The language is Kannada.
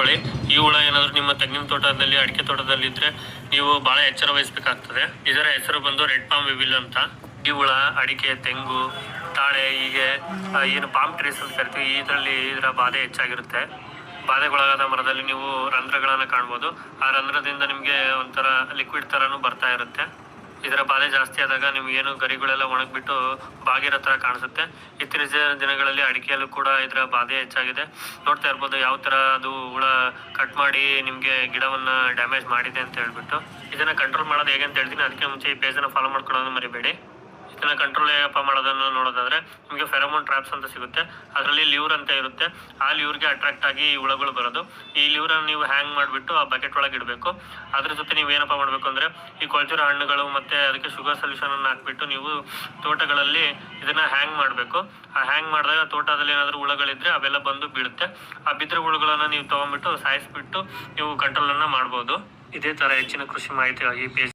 ನೋಡ್ಕೊಳ್ಳಿ. ಈ ಹುಳ ಏನಾದರೂ ನಿಮ್ಮ ತೆಂಗಿನ ತೋಟದಲ್ಲಿ, ಅಡಿಕೆ ತೋಟದಲ್ಲಿ ಇದ್ರೆ ನೀವು ಬಹಳ ಎಚ್ಚರ ವಹಿಸಬೇಕಾಗ್ತದೆ. ಇದರ ಹೆಸರು ಬಂದು ರೆಡ್ ಪಾಮ್ ವಿವಿಲ್ ಅಂತ. ಈ ಹುಳ ಅಡಿಕೆ, ತೆಂಗು, ತಾಳೆ, ಹೀಗೆ ಏನು ಪಾಮ್ ಟ್ರೀಸ್ ಅಂತ ಕರಿತೀವಿ, ಇದರ ಬಾಧೆ ಹೆಚ್ಚಾಗಿರುತ್ತೆ. ಬಾಧೆಗೊಳಗಾದ ಮರದಲ್ಲಿ ನೀವು ರಂಧ್ರಗಳನ್ನು ಕಾಣ್ಬೋದು. ಆ ರಂಧ್ರದಿಂದ ನಿಮಗೆ ಒಂಥರ ಲಿಕ್ವಿಡ್ ಥರನೂ ಬರ್ತಾ ಇರುತ್ತೆ. ಇದರ ಬಾಧೆ ಜಾಸ್ತಿ ಆದಾಗ ನಿಮಗೇನು ಗರಿಗಳೆಲ್ಲ ಒಣಗಿಬಿಟ್ಟು ಬಾಗಿರೋ ಥರ ಕಾಣಿಸುತ್ತೆ. ಇತ್ತೀಚಿನ ದಿನಗಳಲ್ಲಿ ಅಡಿಕೆಯಲ್ಲೂ ಕೂಡ ಇದರ ಬಾಧೆ ಹೆಚ್ಚಾಗಿದೆ. ನೋಡ್ತಾ ಇರ್ಬೋದು ಯಾವ ಥರ ಅದು ಹುಳ ಕಟ್ ಮಾಡಿ ನಿಮಗೆ ಗಿಡವನ್ನು ಡ್ಯಾಮೇಜ್ ಮಾಡಿದೆ ಅಂತ ಹೇಳ್ಬಿಟ್ಟು. ಇದನ್ನು ಕಂಟ್ರೋಲ್ ಮಾಡೋದು ಹೇಗೆ ಅಂತ ಹೇಳ್ತೀನಿ. ಅದಕ್ಕೆ ಮುಂಚೆ ಈ ಪೇಜನ್ನು ಫಾಲೋ ಮಾಡ್ಕೊಳ್ಳೋದು ಮರಿಬೇಡಿ. ಇದನ್ನ ಕಂಟ್ರೋಲ್ ಹೇಗಪ್ಪ ಮಾಡೋದನ್ನು ನೋಡೋದಾದ್ರೆ ನಿಮಗೆ ಫೆರಮೋನ್ ಟ್ರಾಪ್ಸ್ ಅಂತ ಸಿಗುತ್ತೆ. ಅದರಲ್ಲಿ ಲ್ಯೂರ್ ಅಂತ ಇರುತ್ತೆ. ಆ ಲ್ಯೂರ್ಗೆ ಅಟ್ರಾಕ್ಟ್ ಆಗಿ ಹುಳಗಳು ಬರೋದು. ಈ ಲ್ಯೂರನ್ನು ನೀವು ಹ್ಯಾಂಗ್ ಮಾಡಿಬಿಟ್ಟು ಆ ಬಕೆಟ್ ಒಳಗೆ ಇಡಬೇಕು. ಅದ್ರ ಜೊತೆ ನೀವು ಏನಪ್ಪ ಮಾಡಬೇಕು ಅಂದರೆ ಈ ಕೊಳ್ತಿರೋ ಹಣ್ಣುಗಳು ಮತ್ತು ಅದಕ್ಕೆ ಶುಗರ್ ಸೊಲ್ಯೂಷನನ್ನು ಹಾಕ್ಬಿಟ್ಟು ನೀವು ತೋಟಗಳಲ್ಲಿ ಇದನ್ನು ಹ್ಯಾಂಗ್ ಮಾಡಬೇಕು. ಆ ಹ್ಯಾಂಗ್ ಮಾಡಿದಾಗ ತೋಟದಲ್ಲಿ ಏನಾದರೂ ಹುಳಗಳಿದ್ರೆ ಅವೆಲ್ಲ ಬಂದು ಬೀಳುತ್ತೆ. ಆ ಬಿದ್ದರೆ ಹುಳುಗಳನ್ನು ನೀವು ತೊಗೊಂಡ್ಬಿಟ್ಟು ಸಾಯಿಸ್ಬಿಟ್ಟು ನೀವು ಕಂಟ್ರೋಲನ್ನು ಮಾಡ್ಬೋದು. ಇದೇ ಥರ ಹೆಚ್ಚಿನ ಕೃಷಿ ಮಾಹಿತಿಗಾಗಿ ಪೇಜ್